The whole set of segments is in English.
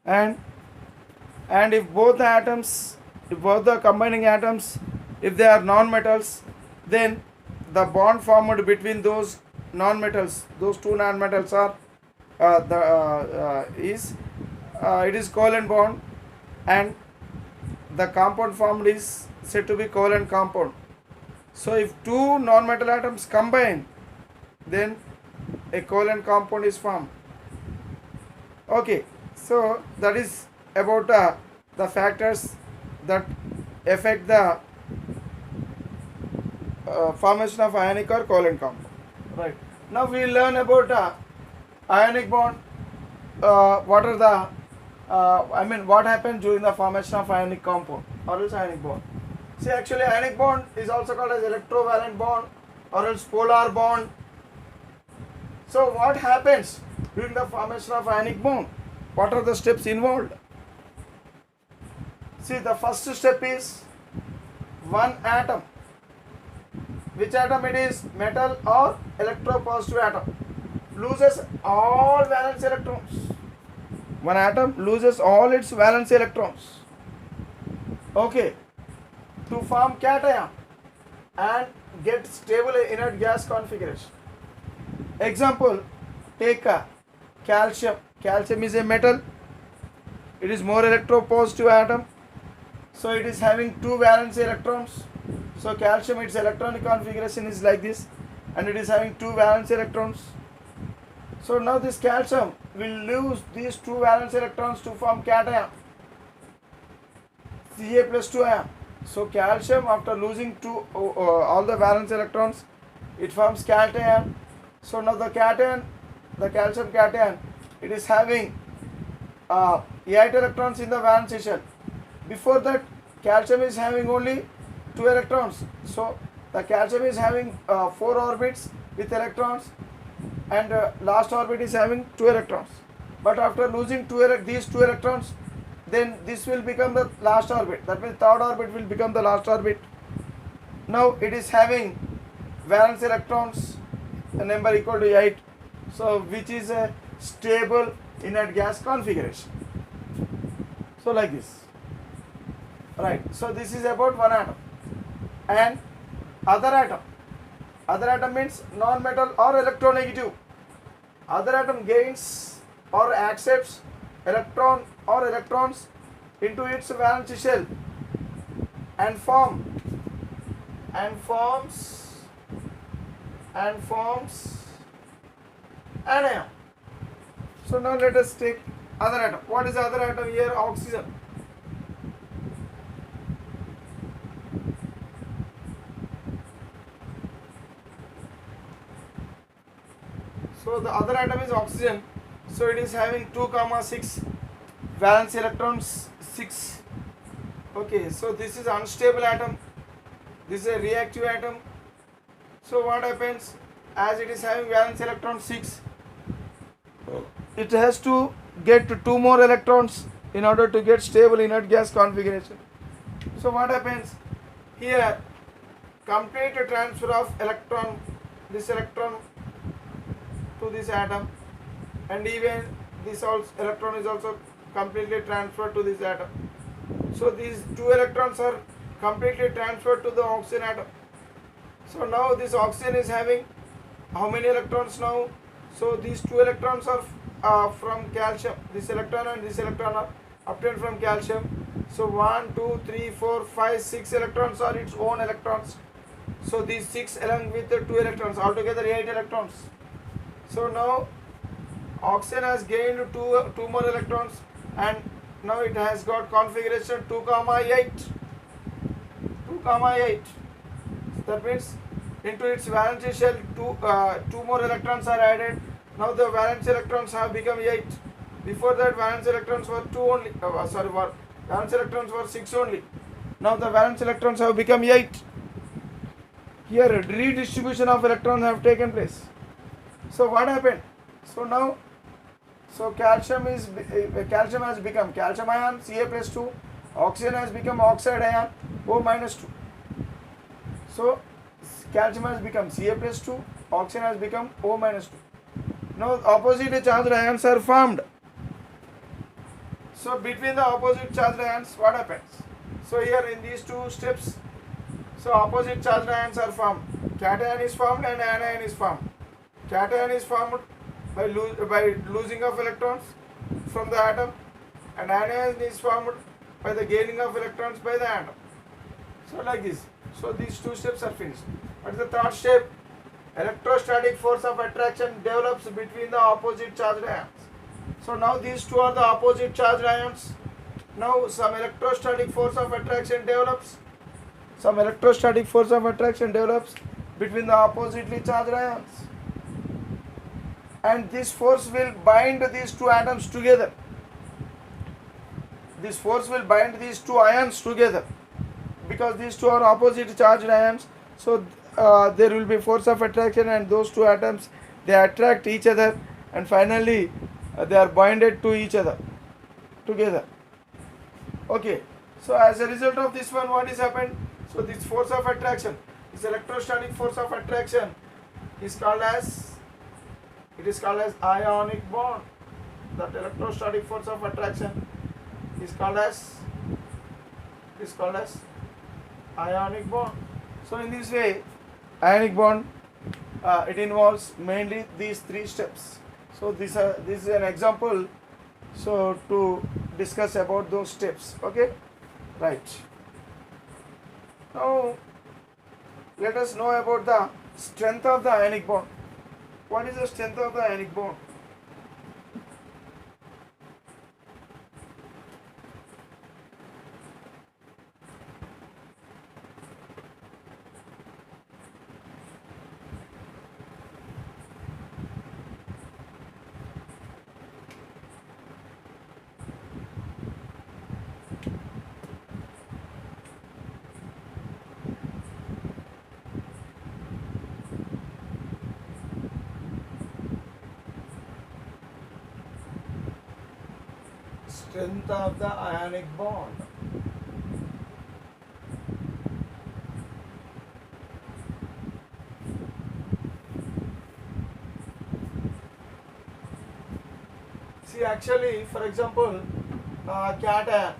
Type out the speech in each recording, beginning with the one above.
and if both the atoms, if both the combining atoms, if they are non-metals, then the bond formed between those non-metals, those two non-metals are it is covalent bond, and the compound formed is said to be covalent compound. So if two non-metal atoms combine, then a covalent compound is formed. Okay, so that is about the factors that affect the formation of ionic or covalent compound. Right. Now we will learn about ionic bond. What are the what happens during the formation of ionic compound or else ionic bond? See, actually ionic bond is also called as electrovalent bond or else polar bond. So what happens during the formation of ionic bond? What are the steps involved? See, the first step is one atom. Which atom it is? Metal or electropositive atom loses all valence electrons. One atom loses all its valence electrons. Okay, to form cation and get stable inert gas configuration. Example, take calcium. Calcium is a metal. It is more electropositive atom. So it is having two valence electrons. So calcium, its electronic configuration is like this, and it is having two valence electrons. So now this calcium will lose these two valence electrons to form cation, Ca plus 2 ion. So calcium, after losing all the valence electrons, it forms cation. So now the cation, the calcium cation, it is having 8 electrons in the valence shell. Before that, calcium is having only 2 electrons. So the calcium is having 4 orbits with electrons, and last orbit is having 2 electrons. But after losing these 2 electrons, then this will become the last orbit. That means third orbit will become the last orbit. Now it is having valence electrons, a number equal to 8. So which is a stable inert gas configuration. So like this. Right. So this is about one atom. And other atom means non-metal or electronegative. Other atom gains or accepts electron or electrons into its valence shell and forms an ion. So now let us take other atom. What is the other atom here? Oxygen. So the other atom is oxygen. So it is having 2,6 valence electrons, 6. Okay, so this is unstable atom. This is a reactive atom. So what happens? As it is having valence electron 6, it has to get 2 more electrons in order to get stable inert gas configuration. So what happens? Here, complete transfer of electron, this electron to this atom, and even this electron is also completely transferred to this atom. So these 2 electrons are completely transferred to the oxygen atom. So now this oxygen is having how many electrons now? So these 2 electrons are from calcium. This electron and this electron are obtained from calcium. So 1, 2, 3, 4, 5, 6 electrons are its own electrons. So these 6 along with the 2 electrons, altogether 8 electrons. So now oxygen has gained 2 more electrons, and now it has got configuration 2,8. 2,8. That means into its valence shell 2 more electrons are added. Now the valence electrons have become 8. Before that, valence electrons were 2 only. Valence electrons were 6 only. Now the valence electrons have become 8. Here redistribution of electrons have taken place. So what happened? So now, calcium has become calcium ion, Ca plus 2. Oxygen has become oxide ion, O minus 2. So calcium has become Ca plus 2. Oxygen has become O minus 2. Now opposite charged ions are formed. So between the opposite charged ions, what happens? So here in these two steps, so opposite charged ions are formed. Cation is formed and anion is formed. Cation is formed by losing of electrons from the atom, and anion is formed by the gaining of electrons by the atom. So like this. So these two steps are finished. What is the third step? Electrostatic force of attraction develops between the opposite charged ions. So now these two are the opposite charged ions. Now some electrostatic force of attraction develops. Some electrostatic force of attraction develops between the oppositely charged ions. And this force will bind these two atoms together. This force will bind these two ions together. Because these two are opposite charged ions, so there will be force of attraction, and those two atoms, they attract each other, and finally they are bonded to each other together. Okay, so as a result of this one, what is happened? So this force of attraction, this electrostatic force of attraction is called as, it is called as ionic bond. That electrostatic force of attraction is called as ionic bond. So in this way, ionic bond, it involves mainly these three steps. So this is an example, so to discuss about those steps. Okay, right. Now let us know about the strength of the ionic bond. What is the strength of the ionic bond? Strength of the ionic bond. See, actually, for example, cation,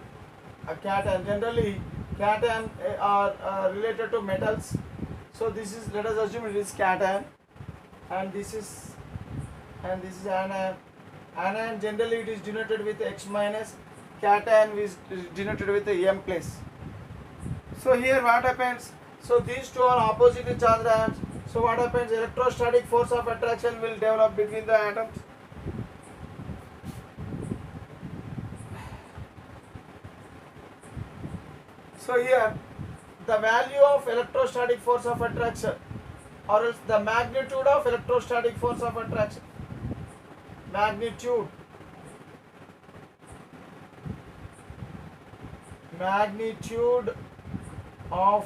generally cation are related to metals. So this is, let us assume it is cation, and this is anion. Anion generally it is denoted with X minus, cation is denoted with the M plus. So here what happens? So these two are oppositely charged ions. So what happens? Electrostatic force of attraction will develop between the atoms. So here the value of electrostatic force of attraction, or else the magnitude of electrostatic force of attraction, magnitude of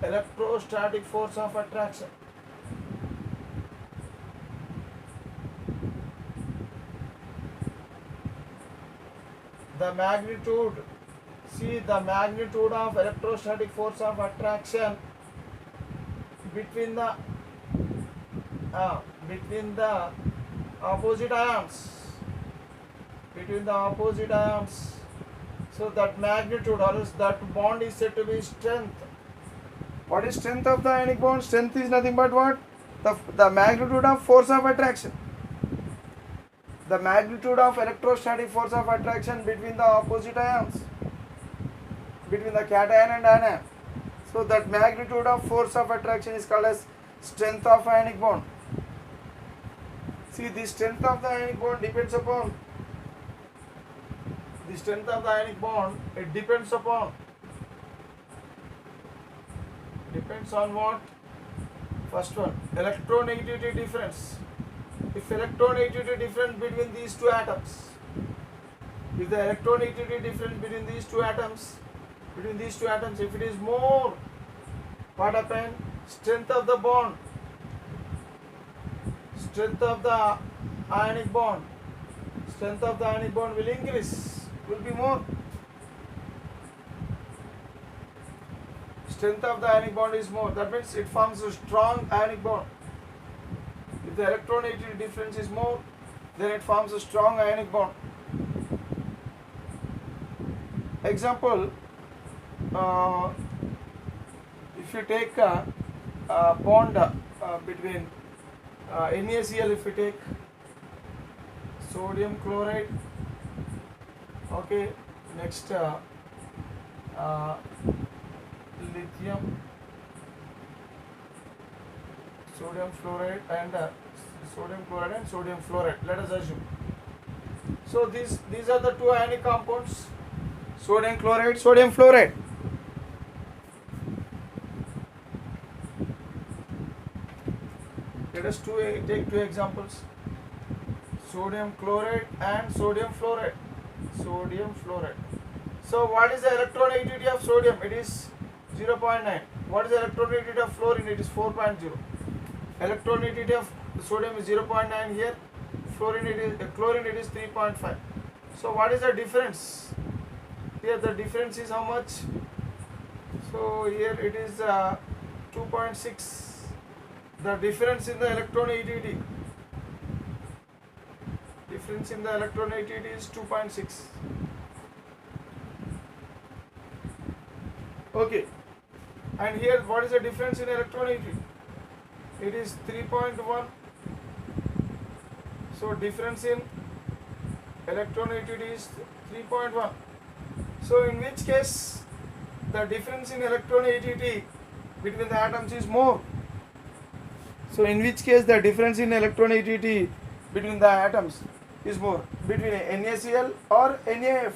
electrostatic force of attraction. The magnitude, see the magnitude of electrostatic force of attraction between the opposite ions, so that magnitude, or else that bond is said to be strength. What is strength of the ionic bond? Strength is nothing but what? The magnitude of force of attraction. The magnitude of electrostatic force of attraction between the opposite ions, between the cation and anion. So that magnitude of force of attraction is called as strength of ionic bond. See, the strength of the ionic bond depends upon, the strength of the ionic bond, it depends on what? First one, electronegativity difference. If electronegativity difference between these two atoms, if the electronegativity difference between these two atoms, if it is more, what happens? Strength of the bond, strength of the ionic bond will increase, will be more. Strength of the ionic bond is more, that means it forms a strong ionic bond. If the electronegativity difference is more, then it forms a strong ionic bond. example, uh, if you take a bond between NaCl, if you take sodium chloride, okay, next lithium, sodium fluoride, and sodium chloride and sodium fluoride, let us assume. So these are the two ionic compounds, sodium chloride, sodium fluoride. Let us take two examples, sodium chloride and sodium fluoride. Sodium fluoride. So what is the electronegativity of sodium? It is 0.9. What is the electronegativity of fluorine? It is 4.0. Electronegativity of sodium is 0.9 here. Chlorine it is 3.5. So what is the difference? Here the difference is how much? So here it is 2.6. The difference in the electronegativity. Difference in the electronegativity is 2.6. Okay. And here what is the difference in electronegativity? It is 3.1. So difference in electronegativity is 3.1. So in which case the difference in electronegativity between the atoms is more? So in which case the difference in electronegativity between the atoms is more? Between NaCl or NaF?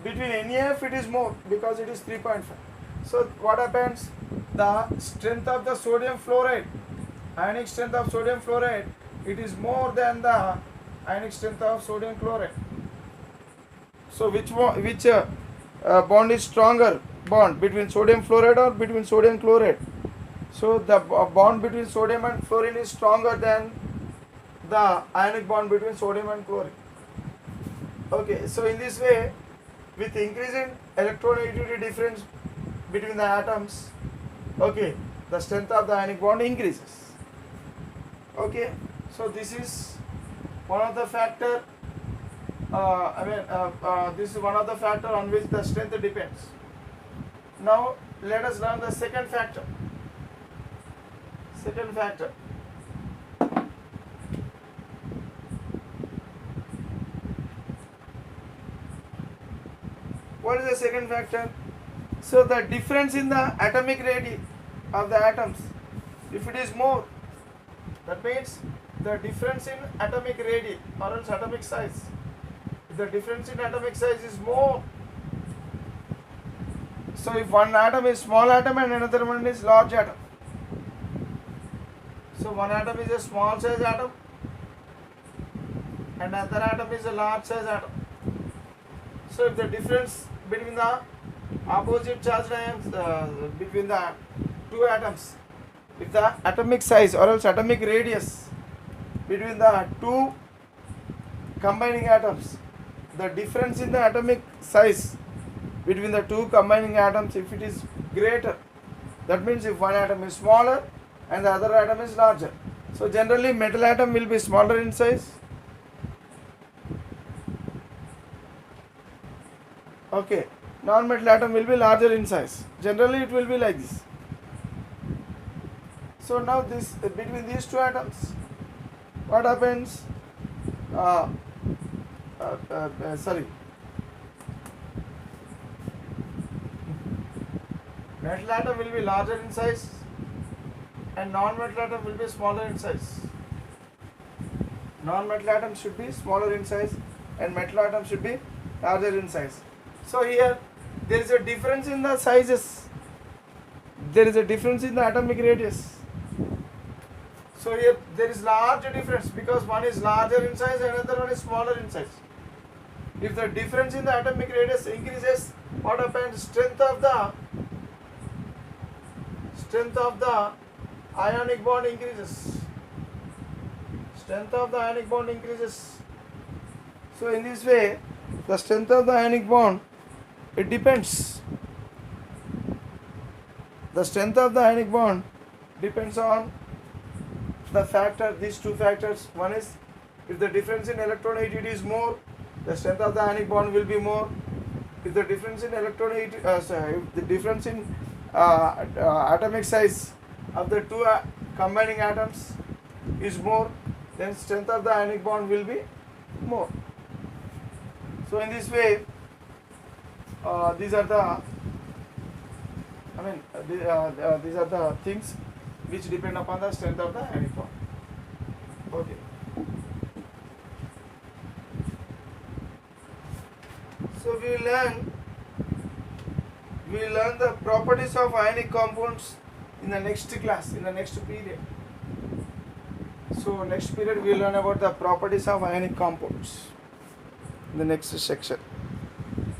Between NaF it is more because it is 3.5. So what happens? The strength of the sodium fluoride, ionic strength of sodium fluoride, it is more than the ionic strength of sodium chloride. So which bond is stronger bond, between sodium fluoride or between sodium chloride? So the bond between sodium and fluorine is stronger than the ionic bond between sodium and chlorine. Okay, so in this way, with increasing electronegativity difference between the atoms, okay, the strength of the ionic bond increases. Okay, so this is one of the factor. This is one of the factor on which the strength depends. Now let us learn the second factor. Second factor. What is the second factor? So the difference in the atomic radii of the atoms, if it is more, that means the difference in atomic radii or else atomic size. If the difference in atomic size is more, so if one atom is small atom and another one is large atom, so one atom is a small size atom and another atom is a large size atom. So if the difference between the opposite charged ions between the two atoms, if the atomic size or else atomic radius between the two combining atoms, the difference in the atomic size between the two combining atoms, if it is greater, that means if one atom is smaller and the other atom is larger. So generally metal atom will be smaller in size. Okay, non-metal atom will be larger in size. Generally it will be like this. So now this between these two atoms, what happens? Metal atom will be larger in size and non-metal atom will be smaller in size. Non-metal atom should be smaller in size and metal atom should be larger in size. So here there is a difference in the sizes. There is a difference in the atomic radius. So here there is large difference because one is larger in size and another one is smaller in size. If the difference in the atomic radius increases, what happens? Strength of the ionic bond increases. Strength of the ionic bond increases. So in this way, the strength of the ionic bond, it depends. The strength of the ionic bond depends on the factor, these two factors. One is, if the difference in electronegativity is more, the strength of the ionic bond will be more. if the difference in if the difference in atomic size of the two combining atoms is more, then strength of the ionic bond will be more. So in this way, these are the these are the things which depend upon the strength of the ionic bond. Okay. So we learn the properties of ionic compounds in the next class, in the next period. So next period we will learn about the properties of ionic compounds in the next section.